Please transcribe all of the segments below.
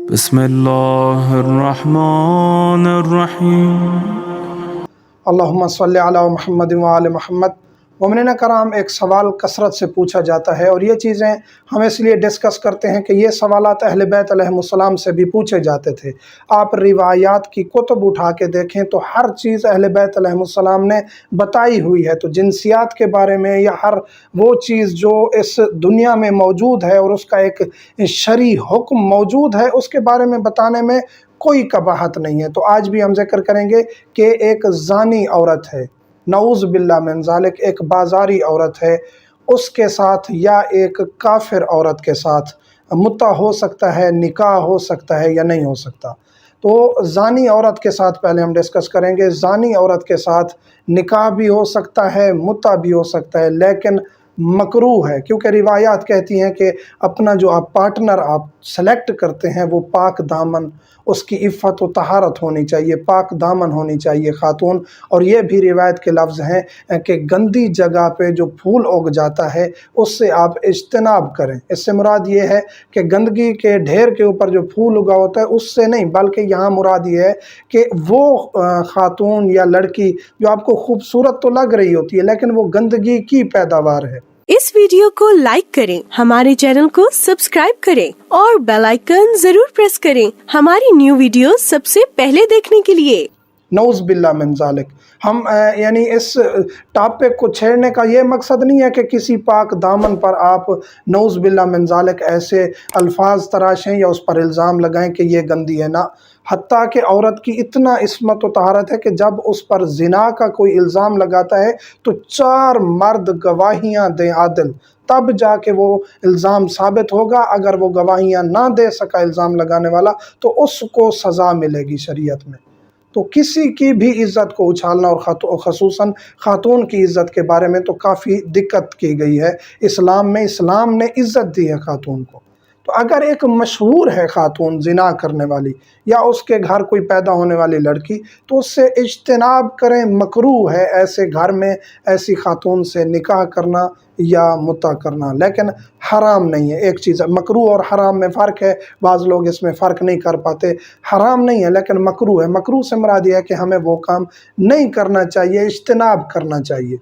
بسم اللہ الرحمن الرحیم۔ اللہم صلی علی محمد وآل محمد۔ مومنین کرام، ایک سوال کثرت سے پوچھا جاتا ہے اور یہ چیزیں ہم اس لیے ڈسکس کرتے ہیں کہ یہ سوالات اہل بیت علیہم السلام سے بھی پوچھے جاتے تھے۔ آپ روایات کی کتب اٹھا کے دیکھیں تو ہر چیز اہل بیت علیہم السلام نے بتائی ہوئی ہے، تو جنسیات کے بارے میں یا ہر وہ چیز جو اس دنیا میں موجود ہے اور اس کا ایک شرعی حکم موجود ہے، اس کے بارے میں بتانے میں کوئی قباحت نہیں ہے۔ تو آج بھی ہم ذکر کریں گے کہ ایک زانی عورت ہے، نعوذ باللہ من ذالک، ایک بازاری عورت ہے، اس کے ساتھ یا ایک کافر عورت کے ساتھ متع ہو سکتا ہے، نکاح ہو سکتا ہے یا نہیں ہو سکتا۔ تو زانی عورت کے ساتھ پہلے ہم ڈسکس کریں گے۔ زانی عورت کے ساتھ نکاح بھی ہو سکتا ہے، متع بھی ہو سکتا ہے، لیکن مکروہ ہے، کیونکہ روایات کہتی ہیں کہ اپنا جو آپ پارٹنر آپ سلیکٹ کرتے ہیں وہ پاک دامن، اس کی عفت و طہارت ہونی چاہیے، پاک دامن ہونی چاہیے خاتون۔ اور یہ بھی روایت کے لفظ ہیں کہ گندی جگہ پہ جو پھول اگ جاتا ہے اس سے آپ اجتناب کریں۔ اس سے مراد یہ ہے کہ گندگی کے ڈھیر کے اوپر جو پھول اگا ہوتا ہے اس سے نہیں، بلکہ یہاں مراد یہ ہے کہ وہ خاتون یا لڑکی جو آپ کو خوبصورت تو لگ رہی ہوتی ہے لیکن وہ گندگی کی پیداوار ہے۔ اس ویڈیو کو لائک کریں، ہمارے چینل کو سبسکرائب کریں اور بیل آئیکن ضرور پریس کریں ہماری نیو ویڈیو سب سے پہلے دیکھنے کے لیے۔ نعوذ باللہ من ذالک۔ ہم یعنی اس ٹاپک کو چھیڑنے کا یہ مقصد نہیں ہے کہ کسی پاک دامن پر آپ نعوذ باللہ من ذالک ایسے الفاظ تراشیں یا اس پر الزام لگائیں کہ یہ گندی ہے، نہ۔ حتیٰ کہ عورت کی اتنا عصمت و طہارت ہے کہ جب اس پر زنا کا کوئی الزام لگاتا ہے تو 4 مرد گواہیاں دیں عادل، تب جا کے وہ الزام ثابت ہوگا۔ اگر وہ گواہیاں نہ دے سکا الزام لگانے والا تو اس کو سزا ملے گی شریعت میں۔ تو کسی کی بھی عزت کو اچھالنا، اور خصوصاً خاتون کی عزت کے بارے میں تو کافی دقت کی گئی ہے اسلام میں۔ اسلام نے عزت دی ہے خاتون کو۔ تو اگر ایک مشہور ہے خاتون زنا کرنے والی یا اس کے گھر کوئی پیدا ہونے والی لڑکی، تو اس سے اجتناب کریں۔ مکروہ ہے ایسے گھر میں ایسی خاتون سے نکاح کرنا یا متع کرنا، لیکن حرام نہیں ہے۔ ایک چیز ہے، مکروہ اور حرام میں فرق ہے، بعض لوگ اس میں فرق نہیں کر پاتے۔ حرام نہیں ہے لیکن مکروہ ہے۔ مکروہ سے مراد یہ ہے کہ ہمیں وہ کام نہیں کرنا چاہیے، اجتناب کرنا چاہیے۔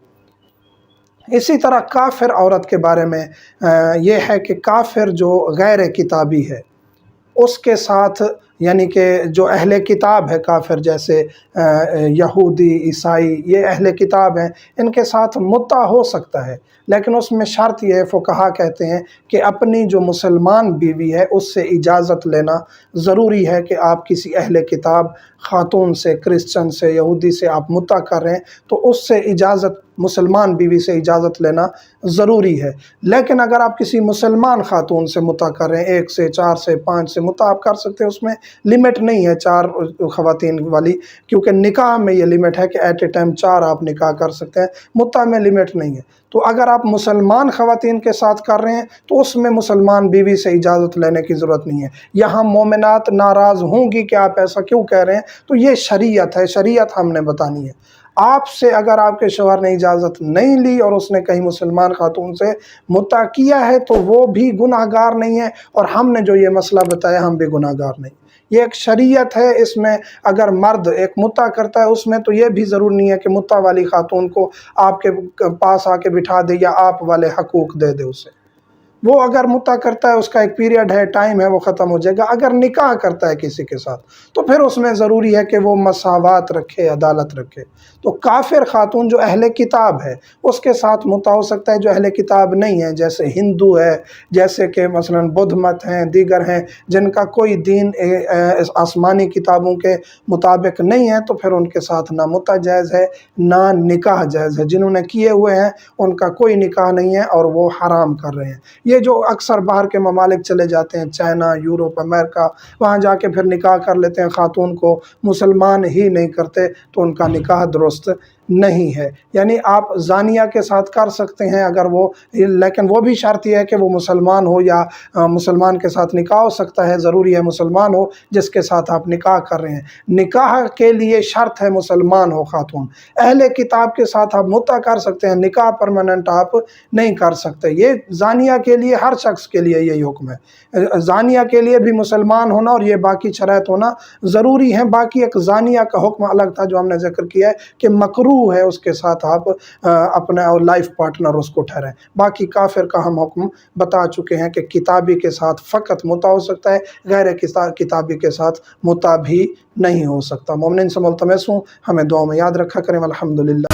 اسی طرح کافر عورت کے بارے میں یہ ہے کہ کافر جو غیر کتابی ہے اس کے ساتھ، یعنی کہ جو اہل کتاب ہے کافر، جیسے یہودی، عیسائی، یہ اہل کتاب ہیں، ان کے ساتھ متع ہو سکتا ہے، لیکن اس میں شرط یہ ہے، فقہا کہتے ہیں کہ اپنی جو مسلمان بیوی ہے اس سے اجازت لینا ضروری ہے کہ آپ کسی اہل کتاب خاتون سے، کرسچن سے، یہودی سے آپ متع کر رہے ہیں تو اس سے اجازت، مسلمان بیوی سے اجازت لینا ضروری ہے۔ لیکن اگر آپ کسی مسلمان خاتون سے متع کر رہے ہیں، 1 سے 4 سے 5 سے متع آپ کر سکتے ہیں، اس میں لمٹ نہیں ہے 4 خواتین والی، کیونکہ نکاح میں یہ لمٹ ہے کہ ایٹ اے ٹائم 4 آپ نکاح کر سکتے ہیں، متع میں لمٹ نہیں ہے۔ تو اگر آپ مسلمان خواتین کے ساتھ کر رہے ہیں تو اس میں مسلمان بیوی سے اجازت لینے کی ضرورت نہیں ہے۔ یہاں مومنات ناراض ہوں گی کہ آپ ایسا کیوں کہہ رہے ہیں، تو یہ شریعت ہے، شریعت ہم نے بتانی ہے۔ آپ سے اگر آپ کے شوہر نے اجازت نہیں لی اور اس نے کہیں مسلمان خاتون سے متع کیا ہے تو وہ بھی گناہ گار نہیں ہے، اور ہم نے جو یہ مسئلہ بتایا ہم بھی گناہ گار نہیں۔ یہ ایک شریعت ہے، اس میں اگر مرد ایک متع کرتا ہے اس میں تو یہ بھی ضرور نہیں ہے کہ متع والی خاتون کو آپ کے پاس آ کے بٹھا دے یا آپ والے حقوق دے دے اسے۔ وہ اگر متع کرتا ہے اس کا ایک پیریڈ ہے، ٹائم ہے، وہ ختم ہو جائے گا۔ اگر نکاح کرتا ہے کسی کے ساتھ تو پھر اس میں ضروری ہے کہ وہ مساوات رکھے، عدالت رکھے۔ تو کافر خاتون جو اہل کتاب ہے اس کے ساتھ متع ہو سکتا ہے، جو اہل کتاب نہیں ہے جیسے ہندو ہے، جیسے کہ مثلا بدھ مت ہیں، دیگر ہیں جن کا کوئی دین آسمانی کتابوں کے مطابق نہیں ہے، تو پھر ان کے ساتھ نہ متع جائز ہے نہ نکاح جائز ہے۔ جنہوں نے کیے ہوئے ہیں ان کا کوئی نکاح نہیں ہے اور وہ حرام کر رہے ہیں۔ یہ جو اکثر باہر کے ممالک چلے جاتے ہیں، چائنا، یورپ، امریکہ، وہاں جا کے پھر نکاح کر لیتے ہیں خاتون کو، مسلمان ہی نہیں کرتے، تو ان کا نکاح درست نہیں ہے۔ یعنی آپ زانیہ کے ساتھ کر سکتے ہیں اگر وہ، لیکن وہ بھی شرط یہ ہے کہ وہ مسلمان ہو، یا مسلمان کے ساتھ نکاح ہو سکتا ہے، ضروری ہے مسلمان ہو جس کے ساتھ آپ نکاح کر رہے ہیں۔ نکاح کے لیے شرط ہے مسلمان ہو خاتون۔ اہل کتاب کے ساتھ آپ متع کر سکتے ہیں، نکاح پرماننٹ آپ نہیں کر سکتے۔ یہ زانیہ کے لیے، ہر شخص کے لیے یہی حکم ہے۔ زانیہ کے لیے بھی مسلمان ہونا اور یہ باقی شرائط ہونا ضروری ہے۔ باقی ایک زانیہ کا حکم الگ تھا جو ہم نے ذکر کیا ہے کہ مکروہ ہے اس کے ساتھ آپ اپنا لائف پارٹنر اس کو ٹھہرائیں۔ باقی کافر کا ہم حکم بتا چکے ہیں کہ کتابی کے ساتھ فقط متع ہو سکتا ہے، غیر کتابی کے ساتھ متع بھی نہیں ہو سکتا۔ مومنین سے ملتمس ہوں ہمیں دعاؤں میں یاد رکھا کریں۔ الحمدللہ۔